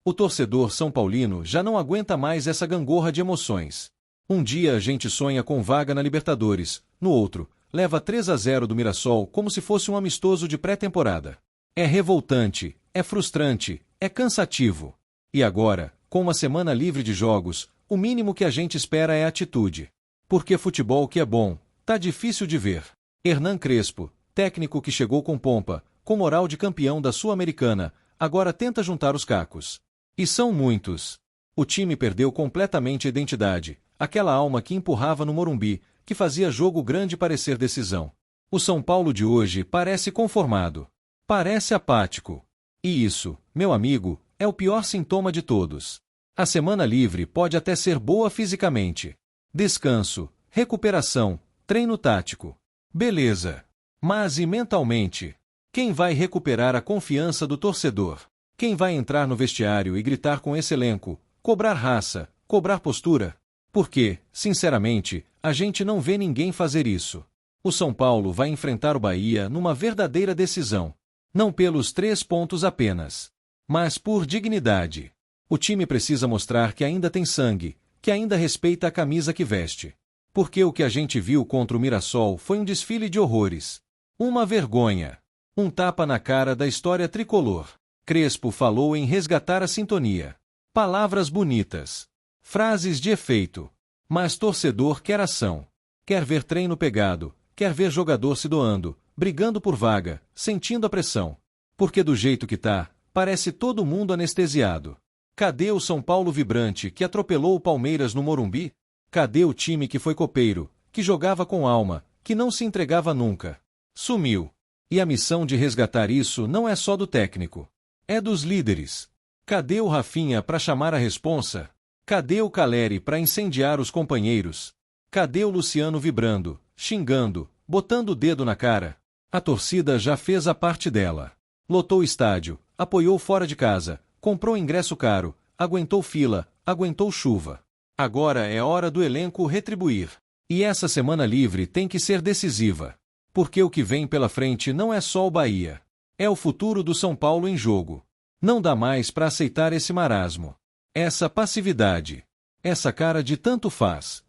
O torcedor são paulino já não aguenta mais essa gangorra de emoções. Um dia a gente sonha com vaga na Libertadores, no outro, leva 3-0 do Mirassol como se fosse um amistoso de pré-temporada. É revoltante, é frustrante, é cansativo. E agora, com uma semana livre de jogos, o mínimo que a gente espera é atitude. Porque futebol que é bom, tá difícil de ver. Hernan Crespo, técnico que chegou com pompa, com moral de campeão da Sul-Americana, agora tenta juntar os cacos. E são muitos. O time perdeu completamente a identidade, aquela alma que empurrava no Morumbi, que fazia jogo grande parecer decisão. O São Paulo de hoje parece conformado. Parece apático. E isso, meu amigo, é o pior sintoma de todos. A semana livre pode até ser boa fisicamente. Descanso, recuperação, treino tático. Beleza. Mas e mentalmente? Quem vai recuperar a confiança do torcedor? Quem vai entrar no vestiário e gritar com esse elenco, cobrar raça, cobrar postura? Porque, sinceramente, a gente não vê ninguém fazer isso. O São Paulo vai enfrentar o Bahia numa verdadeira decisão. Não pelos 3 pontos apenas, mas por dignidade. O time precisa mostrar que ainda tem sangue, que ainda respeita a camisa que veste. Porque o que a gente viu contra o Mirassol foi um desfile de horrores. Uma vergonha. Um tapa na cara da história tricolor. Crespo falou em resgatar a sintonia. Palavras bonitas. Frases de efeito. Mas torcedor quer ação. Quer ver treino pegado, quer ver jogador se doando, brigando por vaga, sentindo a pressão. Porque do jeito que tá, parece todo mundo anestesiado. Cadê o São Paulo vibrante que atropelou o Palmeiras no Morumbi? Cadê o time que foi copeiro, que jogava com alma, que não se entregava nunca? Sumiu. E a missão de resgatar isso não é só do técnico. É dos líderes. Cadê o Rafinha para chamar a responsa? Cadê o Caleri para incendiar os companheiros? Cadê o Luciano vibrando, xingando, botando o dedo na cara? A torcida já fez a parte dela. Lotou o estádio, apoiou fora de casa, comprou ingresso caro, aguentou fila, aguentou chuva. Agora é hora do elenco retribuir. E essa semana livre tem que ser decisiva. Porque o que vem pela frente não é só o Bahia. É o futuro do São Paulo em jogo. Não dá mais para aceitar esse marasmo. Essa passividade. Essa cara de tanto faz.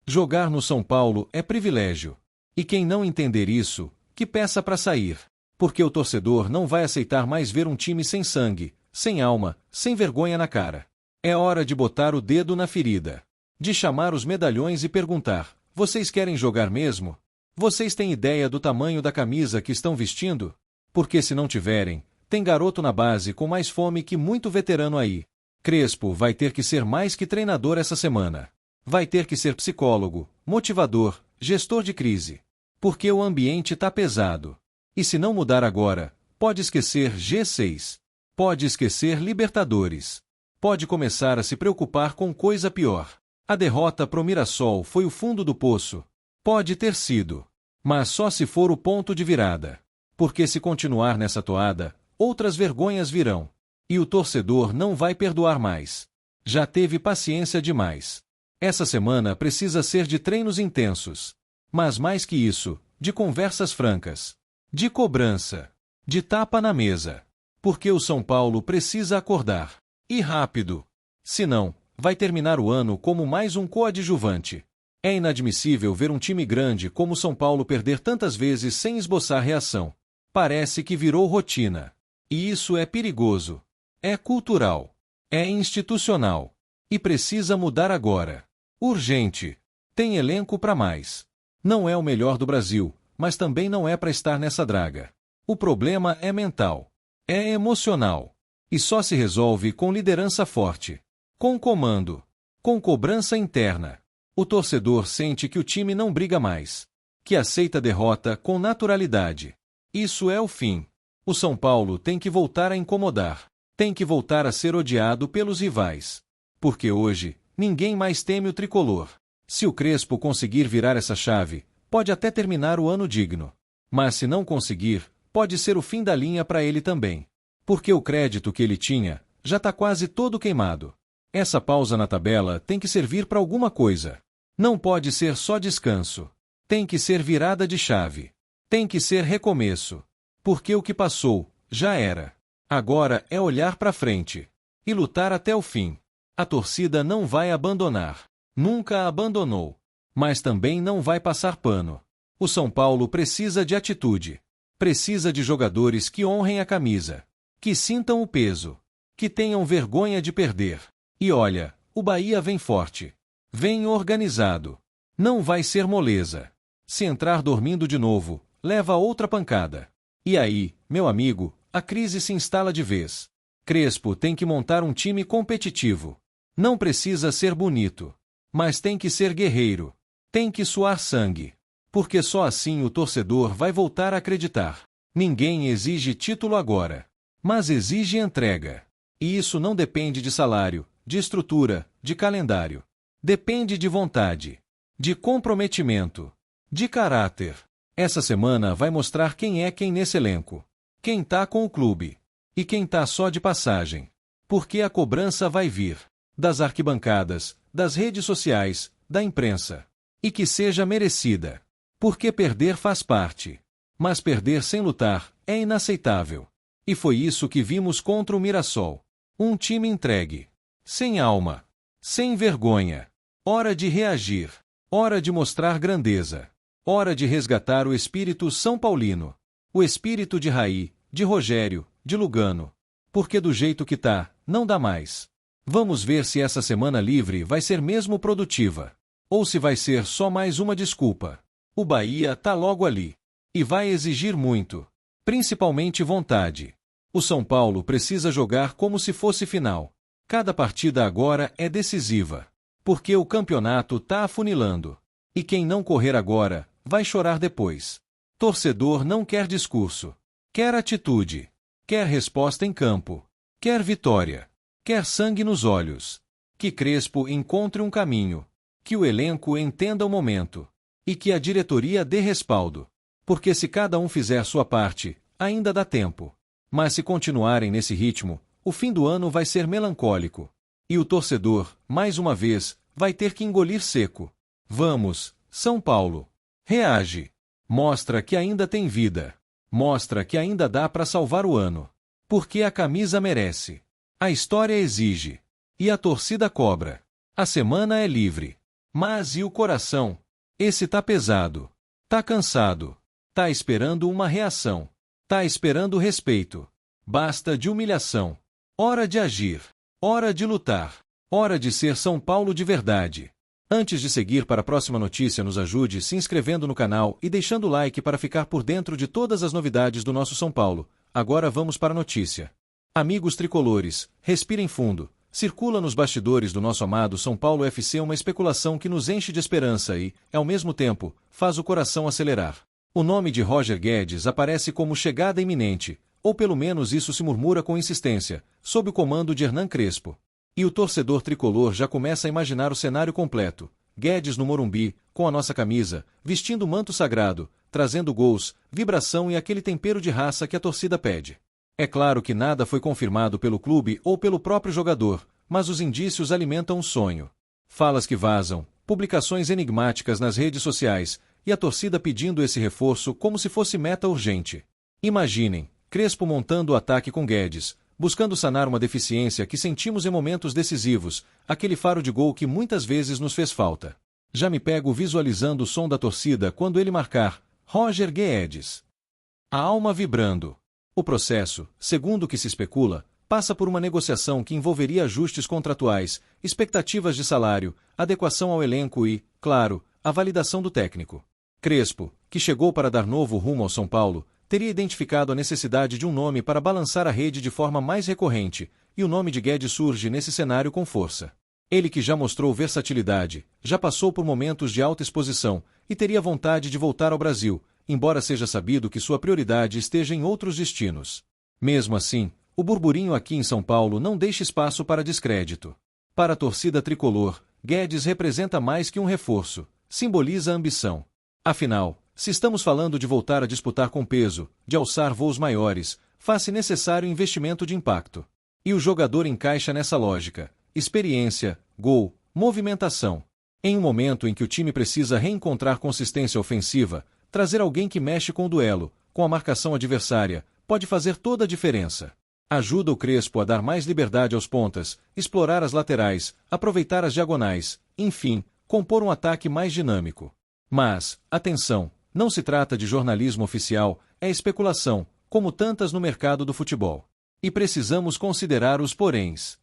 Jogar no São Paulo é privilégio. E quem não entender isso, que peça para sair. Porque o torcedor não vai aceitar mais ver um time sem sangue, sem alma, sem vergonha na cara. É hora de botar o dedo na ferida. De chamar os medalhões e perguntar: vocês querem jogar mesmo? Vocês têm ideia do tamanho da camisa que estão vestindo? Porque se não tiverem, tem garoto na base com mais fome que muito veterano aí. Crespo vai ter que ser mais que treinador essa semana. Vai ter que ser psicólogo, motivador, gestor de crise. Porque o ambiente tá pesado. E se não mudar agora, pode esquecer G6. Pode esquecer Libertadores. Pode começar a se preocupar com coisa pior. A derrota pro Mirassol foi o fundo do poço. Pode ter sido. Mas só se for o ponto de virada. Porque se continuar nessa toada, outras vergonhas virão. E o torcedor não vai perdoar mais. Já teve paciência demais. Essa semana precisa ser de treinos intensos. Mas mais que isso, de conversas francas. De cobrança. De tapa na mesa. Porque o São Paulo precisa acordar. E rápido. Senão, vai terminar o ano como mais um coadjuvante. É inadmissível ver um time grande como o São Paulo perder tantas vezes sem esboçar reação. Parece que virou rotina. E isso é perigoso. É cultural. É institucional. E precisa mudar agora. Urgente. Tem elenco para mais. Não é o melhor do Brasil, mas também não é para estar nessa draga. O problema é mental. É emocional. E só se resolve com liderança forte. Com comando. Com cobrança interna. O torcedor sente que o time não briga mais. Que aceita a derrota com naturalidade. Isso é o fim. O São Paulo tem que voltar a incomodar. Tem que voltar a ser odiado pelos rivais. Porque hoje, ninguém mais teme o tricolor. Se o Crespo conseguir virar essa chave, pode até terminar o ano digno. Mas se não conseguir, pode ser o fim da linha para ele também. Porque o crédito que ele tinha, já está quase todo queimado. Essa pausa na tabela tem que servir para alguma coisa. Não pode ser só descanso. Tem que ser virada de chave. Tem que ser recomeço. Porque o que passou, já era. Agora é olhar para frente. e lutar até o fim. A torcida não vai abandonar. Nunca a abandonou. Mas também não vai passar pano. O São Paulo precisa de atitude. Precisa de jogadores que honrem a camisa. Que sintam o peso. Que tenham vergonha de perder. E olha, o Bahia vem forte. Vem organizado. Não vai ser moleza. Se entrar dormindo de novo, leva outra pancada. E aí, meu amigo, a crise se instala de vez. Crespo tem que montar um time competitivo. Não precisa ser bonito. Mas tem que ser guerreiro. Tem que suar sangue. Porque só assim o torcedor vai voltar a acreditar. Ninguém exige título agora. Mas exige entrega. E isso não depende de salário, de estrutura, de calendário. Depende de vontade. De comprometimento. De caráter. Essa semana vai mostrar quem é quem nesse elenco. Quem tá com o clube. E quem tá só de passagem. Porque a cobrança vai vir. Das arquibancadas, das redes sociais, da imprensa. E que seja merecida. Porque perder faz parte. Mas perder sem lutar é inaceitável. E foi isso que vimos contra o Mirassol. Um time entregue. Sem alma. Sem vergonha. Hora de reagir. Hora de mostrar grandeza. Hora de resgatar o espírito são paulino. O espírito de Raí, de Rogério, de Lugano. Porque do jeito que tá, não dá mais. Vamos ver se essa semana livre vai ser mesmo produtiva. Ou se vai ser só mais uma desculpa. O Bahia tá logo ali. E vai exigir muito. Principalmente vontade. O São Paulo precisa jogar como se fosse final. Cada partida agora é decisiva. Porque o campeonato tá afunilando. E quem não correr agora, vai chorar depois. Torcedor não quer discurso. Quer atitude. Quer resposta em campo. Quer vitória. Quer sangue nos olhos. Que Crespo encontre um caminho. Que o elenco entenda o momento. E que a diretoria dê respaldo. Porque se cada um fizer sua parte, ainda dá tempo. Mas se continuarem nesse ritmo, o fim do ano vai ser melancólico. E o torcedor, mais uma vez, vai ter que engolir seco. Vamos, São Paulo. Reage. Mostra que ainda tem vida. Mostra que ainda dá para salvar o ano. Porque a camisa merece. A história exige. E a torcida cobra. A semana é livre. Mas e o coração? Esse tá pesado. Tá cansado. Tá esperando uma reação. Tá esperando respeito. Basta de humilhação. Hora de agir. Hora de lutar. Hora de ser São Paulo de verdade. Antes de seguir para a próxima notícia, nos ajude se inscrevendo no canal e deixando o like para ficar por dentro de todas as novidades do nosso São Paulo. Agora vamos para a notícia. Amigos tricolores, respirem fundo. Circula nos bastidores do nosso amado São Paulo FC uma especulação que nos enche de esperança e, ao mesmo tempo, faz o coração acelerar. O nome de Roger Guedes aparece como chegada iminente, ou pelo menos isso se murmura com insistência, sob o comando de Hernan Crespo. E o torcedor tricolor já começa a imaginar o cenário completo. Guedes no Morumbi, com a nossa camisa, vestindo o manto sagrado, trazendo gols, vibração e aquele tempero de raça que a torcida pede. É claro que nada foi confirmado pelo clube ou pelo próprio jogador, mas os indícios alimentam o sonho. Falas que vazam, publicações enigmáticas nas redes sociais, e a torcida pedindo esse reforço como se fosse meta urgente. Imaginem, Crespo montando o ataque com Guedes, buscando sanar uma deficiência que sentimos em momentos decisivos, aquele faro de gol que muitas vezes nos fez falta. Já me pego visualizando o som da torcida quando ele marcar Roger Guedes. A alma vibrando. O processo, segundo o que se especula, passa por uma negociação que envolveria ajustes contratuais, expectativas de salário, adequação ao elenco e, claro, a validação do técnico. Crespo, que chegou para dar novo rumo ao São Paulo, teria identificado a necessidade de um nome para balançar a rede de forma mais recorrente, e o nome de Guedes surge nesse cenário com força. Ele que já mostrou versatilidade, já passou por momentos de alta exposição, e teria vontade de voltar ao Brasil, embora seja sabido que sua prioridade esteja em outros destinos. Mesmo assim, o burburinho aqui em São Paulo não deixa espaço para descrédito. Para a torcida tricolor, Guedes representa mais que um reforço, simboliza ambição. Afinal, se estamos falando de voltar a disputar com peso, de alçar voos maiores, faz-se necessário investimento de impacto. E o jogador encaixa nessa lógica: experiência, gol, movimentação. Em um momento em que o time precisa reencontrar consistência ofensiva, trazer alguém que mexe com o duelo, com a marcação adversária, pode fazer toda a diferença. Ajuda o Crespo a dar mais liberdade aos pontas, explorar as laterais, aproveitar as diagonais, enfim, compor um ataque mais dinâmico. Mas, atenção, não se trata de jornalismo oficial, é especulação, como tantas no mercado do futebol. E precisamos considerar os poréns.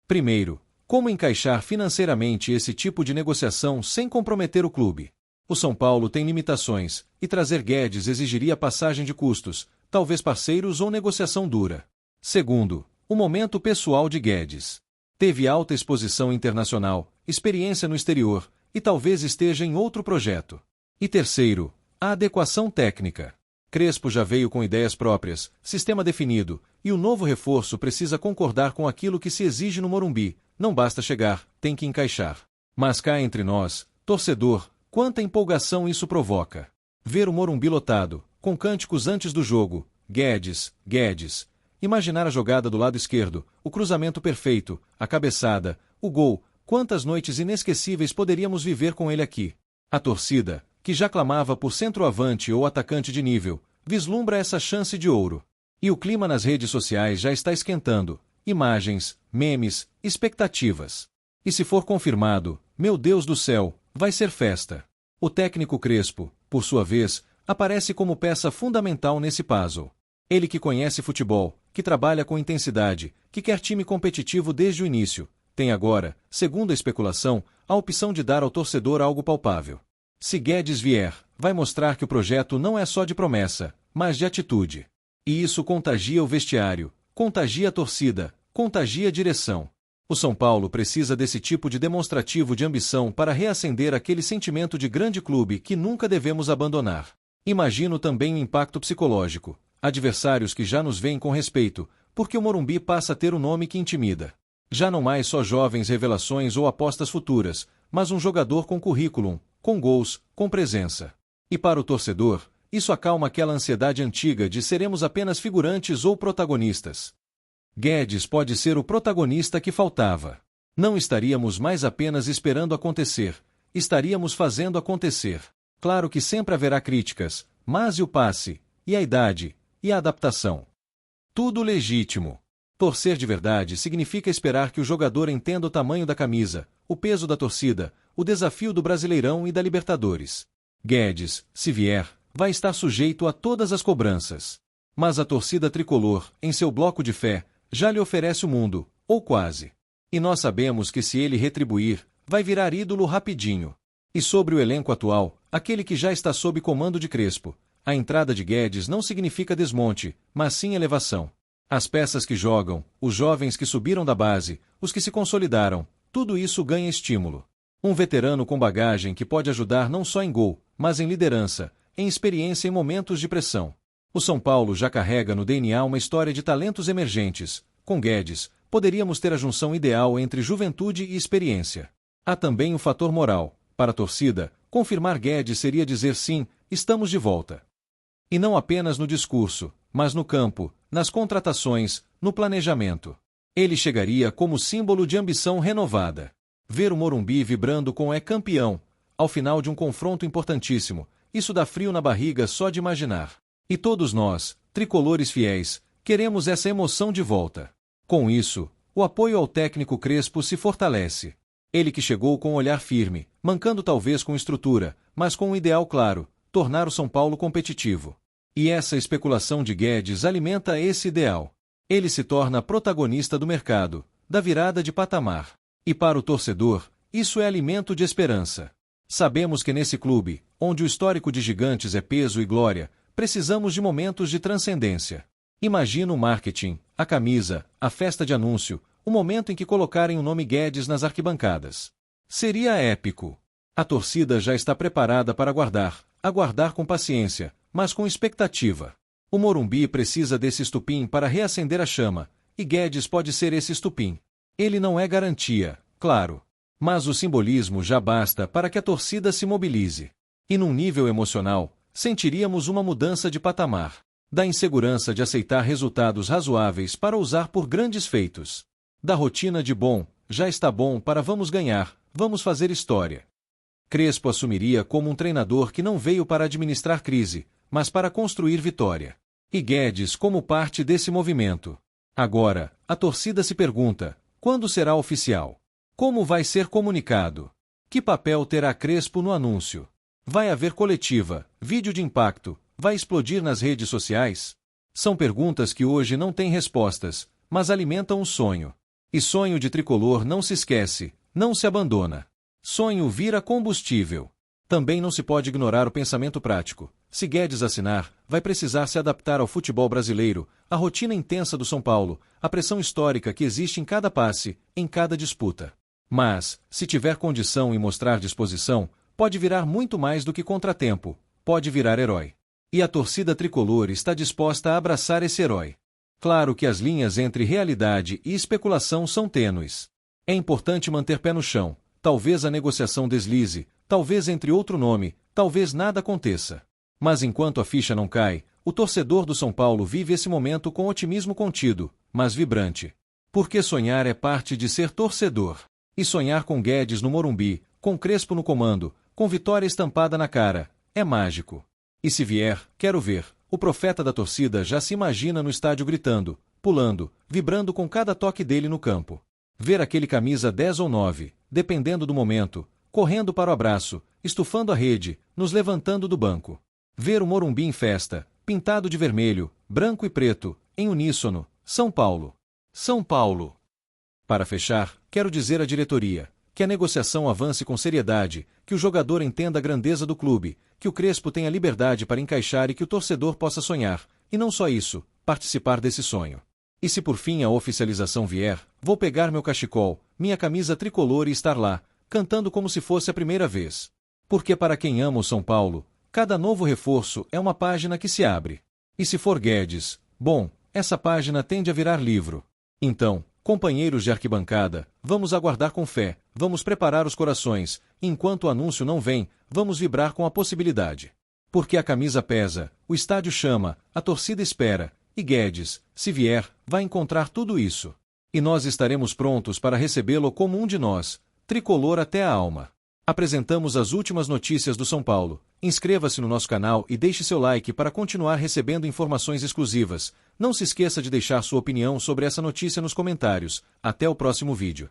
Primeiro, como encaixar financeiramente esse tipo de negociação sem comprometer o clube? O São Paulo tem limitações, e trazer Guedes exigiria passagem de custos, talvez parceiros ou negociação dura. Segundo, o momento pessoal de Guedes. Teve alta exposição internacional, experiência no exterior, e talvez esteja em outro projeto. E terceiro, a adequação técnica. Crespo já veio com ideias próprias, sistema definido, e o novo reforço precisa concordar com aquilo que se exige no Morumbi, não basta chegar, tem que encaixar. Mas cá entre nós, torcedor, quanta empolgação isso provoca. Ver o Morumbi lotado, com cânticos antes do jogo, Guedes, Guedes. Imaginar a jogada do lado esquerdo, o cruzamento perfeito, a cabeçada, o gol, quantas noites inesquecíveis poderíamos viver com ele aqui. A torcida, que já clamava por centroavante ou atacante de nível, vislumbra essa chance de ouro. E o clima nas redes sociais já está esquentando. Imagens, memes, expectativas. E se for confirmado, meu Deus do céu, vai ser festa. O técnico Crespo, por sua vez, aparece como peça fundamental nesse puzzle. Ele que conhece futebol, que trabalha com intensidade, que quer time competitivo desde o início, tem agora, segundo a especulação, a opção de dar ao torcedor algo palpável. Se Guedes vier, vai mostrar que o projeto não é só de promessa, mas de atitude. E isso contagia o vestiário, contagia a torcida, contagia a direção. O São Paulo precisa desse tipo de demonstrativo de ambição para reacender aquele sentimento de grande clube que nunca devemos abandonar. Imagino também o impacto psicológico. Adversários que já nos veem com respeito, porque o Morumbi passa a ter um nome que intimida. Já não mais só jovens revelações ou apostas futuras, mas um jogador com currículo, com gols, com presença. E para o torcedor, isso acalma aquela ansiedade antiga de seremos apenas figurantes ou protagonistas. Guedes pode ser o protagonista que faltava. Não estaríamos mais apenas esperando acontecer, estaríamos fazendo acontecer. Claro que sempre haverá críticas, mas e o passe, e a idade, e a adaptação? Tudo legítimo. Torcer de verdade significa esperar que o jogador entenda o tamanho da camisa, o peso da torcida, o desafio do Brasileirão e da Libertadores. Guedes, se vier, vai estar sujeito a todas as cobranças. Mas a torcida tricolor, em seu bloco de fé, já lhe oferece o mundo, ou quase. E nós sabemos que se ele retribuir, vai virar ídolo rapidinho. E sobre o elenco atual, aquele que já está sob comando de Crespo, a entrada de Guedes não significa desmonte, mas sim elevação. As peças que jogam, os jovens que subiram da base, os que se consolidaram, tudo isso ganha estímulo. Um veterano com bagagem que pode ajudar não só em gol, mas em liderança, em experiência em momentos de pressão. O São Paulo já carrega no DNA uma história de talentos emergentes. Com Guedes, poderíamos ter a junção ideal entre juventude e experiência. Há também o fator moral. Para a torcida, confirmar Guedes seria dizer sim, estamos de volta. E não apenas no discurso, mas no campo, nas contratações, no planejamento. Ele chegaria como símbolo de ambição renovada. Ver o Morumbi vibrando com é campeão, ao final de um confronto importantíssimo, isso dá frio na barriga só de imaginar. E todos nós, tricolores fiéis, queremos essa emoção de volta. Com isso, o apoio ao técnico Crespo se fortalece. Ele que chegou com um olhar firme, mancando talvez com estrutura, mas com um ideal claro, tornar o São Paulo competitivo. E essa especulação de Guedes alimenta esse ideal. Ele se torna protagonista do mercado, da virada de patamar. E para o torcedor, isso é alimento de esperança. Sabemos que nesse clube, onde o histórico de gigantes é peso e glória, precisamos de momentos de transcendência. Imagina o marketing, a camisa, a festa de anúncio, o momento em que colocarem o nome Guedes nas arquibancadas. Seria épico. A torcida já está preparada para aguardar com paciência, mas com expectativa. O Morumbi precisa desse estupim para reacender a chama, e Guedes pode ser esse estupim. Ele não é garantia, claro. Mas o simbolismo já basta para que a torcida se mobilize. E num nível emocional, sentiríamos uma mudança de patamar. Da insegurança de aceitar resultados razoáveis para usar por grandes feitos. Da rotina de bom, já está bom para vamos ganhar, vamos fazer história. Crespo assumiria como um treinador que não veio para administrar crise, mas para construir vitória. E Guedes como parte desse movimento. Agora, a torcida se pergunta: quando será oficial? Como vai ser comunicado? Que papel terá Crespo no anúncio? Vai haver coletiva, vídeo de impacto, vai explodir nas redes sociais? São perguntas que hoje não têm respostas, mas alimentam um sonho. E sonho de tricolor não se esquece, não se abandona. Sonho vira combustível. Também não se pode ignorar o pensamento prático. Se Guedes assinar, vai precisar se adaptar ao futebol brasileiro, à rotina intensa do São Paulo, à pressão histórica que existe em cada passe, em cada disputa. Mas, se tiver condição e mostrar disposição, pode virar muito mais do que contratempo, pode virar herói. E a torcida tricolor está disposta a abraçar esse herói. Claro que as linhas entre realidade e especulação são tênues. É importante manter pé no chão, talvez a negociação deslize, talvez entre outro nome, talvez nada aconteça. Mas enquanto a ficha não cai, o torcedor do São Paulo vive esse momento com otimismo contido, mas vibrante. Porque sonhar é parte de ser torcedor. E sonhar com Guedes no Morumbi, com Crespo no comando, com vitória estampada na cara, é mágico. E se vier, quero ver, o profeta da torcida já se imagina no estádio gritando, pulando, vibrando com cada toque dele no campo. Ver aquele camisa 10 ou 9, dependendo do momento, correndo para o abraço, estufando a rede, nos levantando do banco. Ver o Morumbi em festa, pintado de vermelho, branco e preto, em uníssono, São Paulo. São Paulo. Para fechar, quero dizer à diretoria que a negociação avance com seriedade, que o jogador entenda a grandeza do clube, que o Crespo tenha liberdade para encaixar e que o torcedor possa sonhar, e não só isso, participar desse sonho. E se por fim a oficialização vier, vou pegar meu cachecol, minha camisa tricolor e estar lá, cantando como se fosse a primeira vez. Porque para quem ama o São Paulo, cada novo reforço é uma página que se abre. E se for Guedes, bom, essa página tende a virar livro. Então, companheiros de arquibancada, vamos aguardar com fé, vamos preparar os corações, e enquanto o anúncio não vem, vamos vibrar com a possibilidade. Porque a camisa pesa, o estádio chama, a torcida espera, e Guedes, se vier, vai encontrar tudo isso. E nós estaremos prontos para recebê-lo como um de nós, tricolor até a alma. Apresentamos as últimas notícias do São Paulo. Inscreva-se no nosso canal e deixe seu like para continuar recebendo informações exclusivas. Não se esqueça de deixar sua opinião sobre essa notícia nos comentários. Até o próximo vídeo.